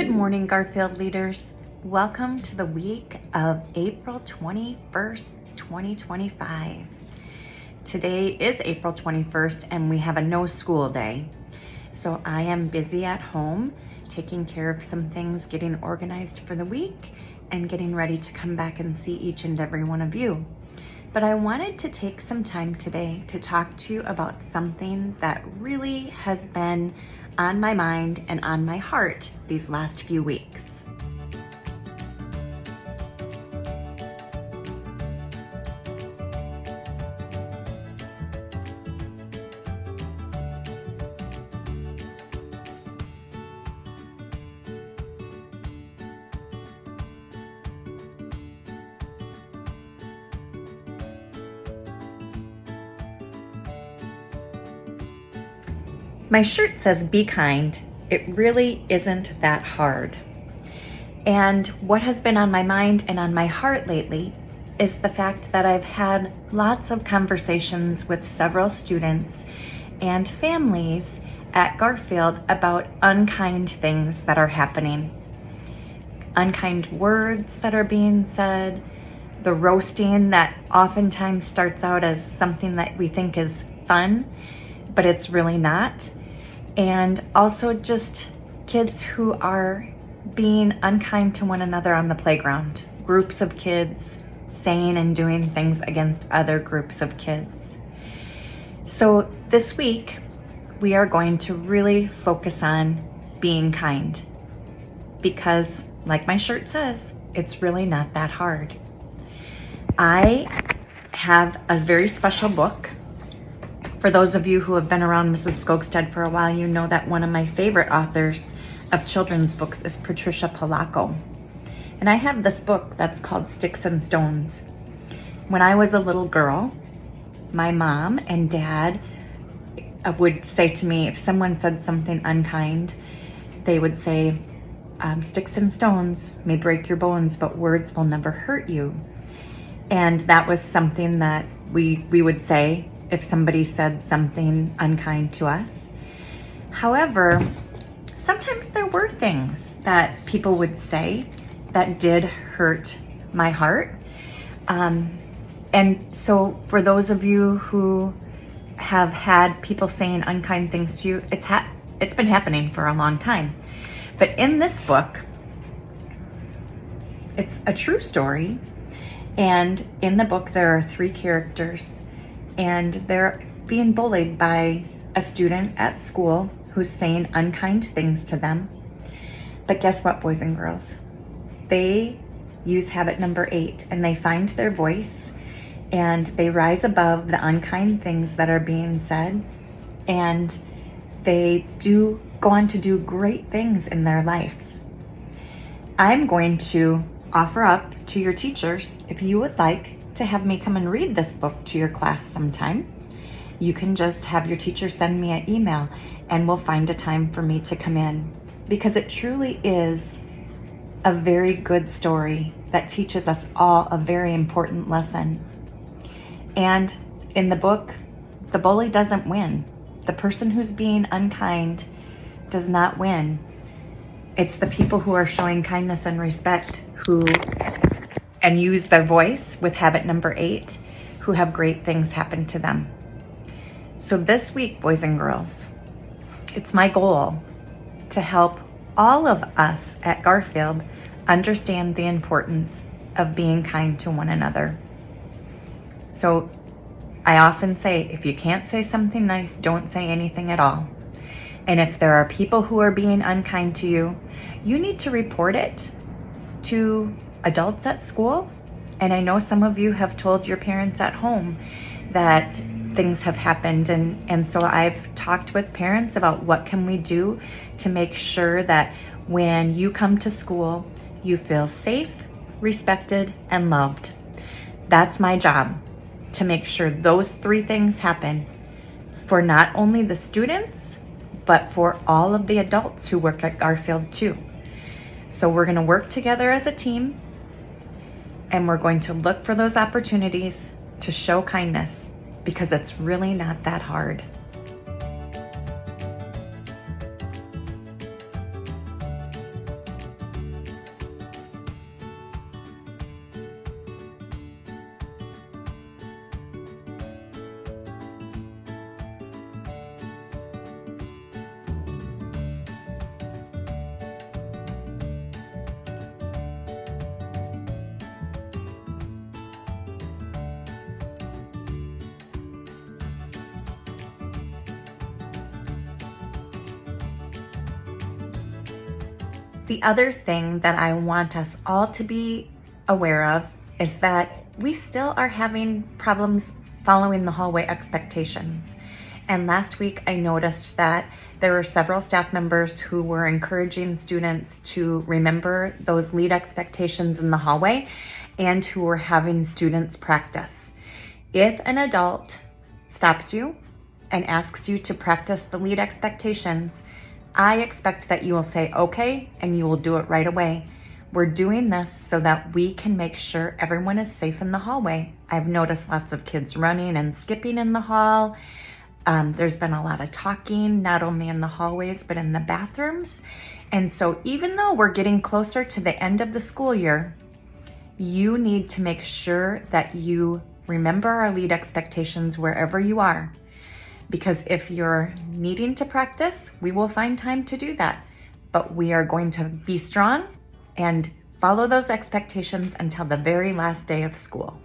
Good morning, Garfield leaders. Welcome to the week of April 21st, 2025. Today is April 21st and we have a no school day. So I am busy at home, taking care of some things, getting organized for the week, and getting ready to come back and see each and every one of you. But I wanted to take some time today to talk to you about something that really has been on my mind and on my heart these last few weeks. My shirt says, "Be kind." It really isn't that hard. And what has been on my mind and on my heart lately is the fact that I've had lots of conversations with several students and families at Garfield about unkind things that are happening. Unkind words that are being said, the roasting that oftentimes starts out as something that we think is fun, but it's really not. And also just kids who are being unkind to one another on the playground. Groups of kids saying and doing things against other groups of kids. So this week, we are going to really focus on being kind. Because, like my shirt says, it's really not that hard. I have a very special book. For those of you who have been around Mrs. Skogstad for a while, you know that one of my favorite authors of children's books is Patricia Polacco. And I have this book that's called Sticks and Stones. When I was a little girl, my mom and dad would say to me, if someone said something unkind, they would say, "Sticks and stones may break your bones, but words will never hurt you." And that was something that we would say if somebody said something unkind to us. However, sometimes there were things that people would say that did hurt my heart. And so for those of you who have had people saying unkind things to you, it's been happening for a long time. But in this book, it's a true story. And in the book, there are 3 characters, and they're being bullied by a student at school who's saying unkind things to them. But guess what, boys and girls? They use habit number 8, and they find their voice, and they rise above the unkind things that are being said, and they do go on to do great things in their lives. I'm going to offer up to your teachers, if you would like to have me come and read this book to your class sometime, you can just have your teacher send me an email and we'll find a time for me to come in, because it truly is a very good story that teaches us all a very important lesson. And in the book, the bully doesn't win. The person who's being unkind does not win. It's the people who are showing kindness and respect and use their voice with habit number 8, who have great things happen to them. So this week, boys and girls, it's my goal to help all of us at Garfield understand the importance of being kind to one another. So I often say, if you can't say something nice, don't say anything at all. And if there are people who are being unkind to you, you need to report it to adults at school. And I know some of you have told your parents at home that things have happened. And so I've talked with parents about what can we do to make sure that when you come to school, you feel safe, respected, and loved. That's my job, to make sure those 3 things happen for not only the students, but for all of the adults who work at Garfield too. So we're going to work together as a team, and we're going to look for those opportunities to show kindness, because it's really not that hard. The other thing that I want us all to be aware of is that we still are having problems following the hallway expectations. And last week I noticed that there were several staff members who were encouraging students to remember those lead expectations in the hallway and who were having students practice. If an adult stops you and asks you to practice the lead expectations, I expect that you will say okay and you will do it right away. We're doing this so that we can make sure everyone is safe in the hallway. I've noticed lots of kids running and skipping in the hall. There's been a lot of talking, not only in the hallways, but in the bathrooms. And so even though we're getting closer to the end of the school year, you need to make sure that you remember our lead expectations wherever you are. Because if you're needing to practice, we will find time to do that. But we are going to be strong and follow those expectations until the very last day of school.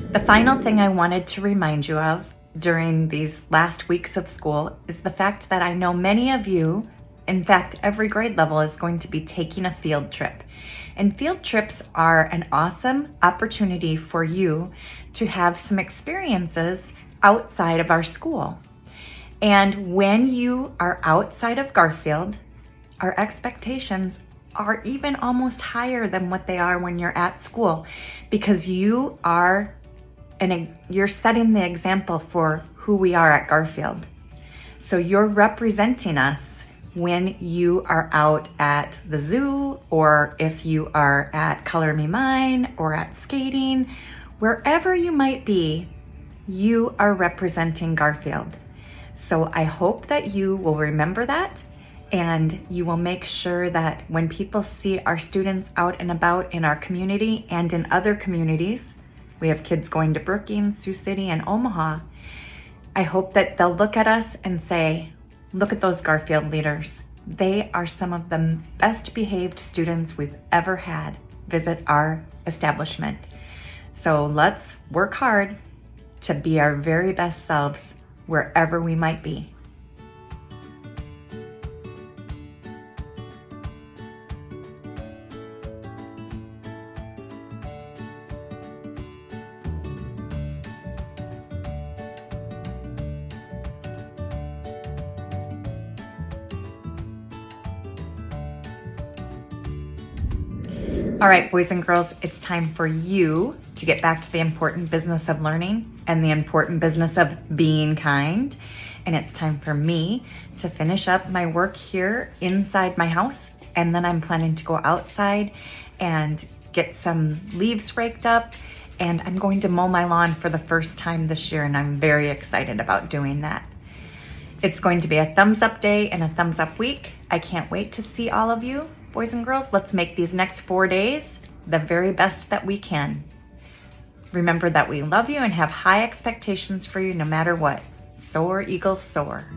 The final thing I wanted to remind you of during these last weeks of school is the fact that I know many of you, in fact, every grade level is going to be taking a field trip. And field trips are an awesome opportunity for you to have some experiences outside of our school. And when you are outside of Garfield, our expectations are even almost higher than what they are when you're at school, because you are you're setting the example for who we are at Garfield. So you're representing us when you are out at the zoo, or if you are at Color Me Mine, or at skating, wherever you might be, you are representing Garfield. So I hope that you will remember that, and you will make sure that when people see our students out and about in our community and in other communities, we have kids going to Brookings, Sioux City, and Omaha, I hope that they'll look at us and say, look at those Garfield leaders. They are some of the best behaved students we've ever had visit our establishment. So let's work hard to be our very best selves wherever we might be. All right, boys and girls, it's time for you to get back to the important business of learning and the important business of being kind. And it's time for me to finish up my work here inside my house. And then I'm planning to go outside and get some leaves raked up. And I'm going to mow my lawn for the first time this year, and I'm very excited about doing that. It's going to be a thumbs up day and a thumbs up week. I can't wait to see all of you. Boys and girls, let's make these next 4 days the very best that we can. Remember that we love you and have high expectations for you no matter what. Soar, Eagles, soar.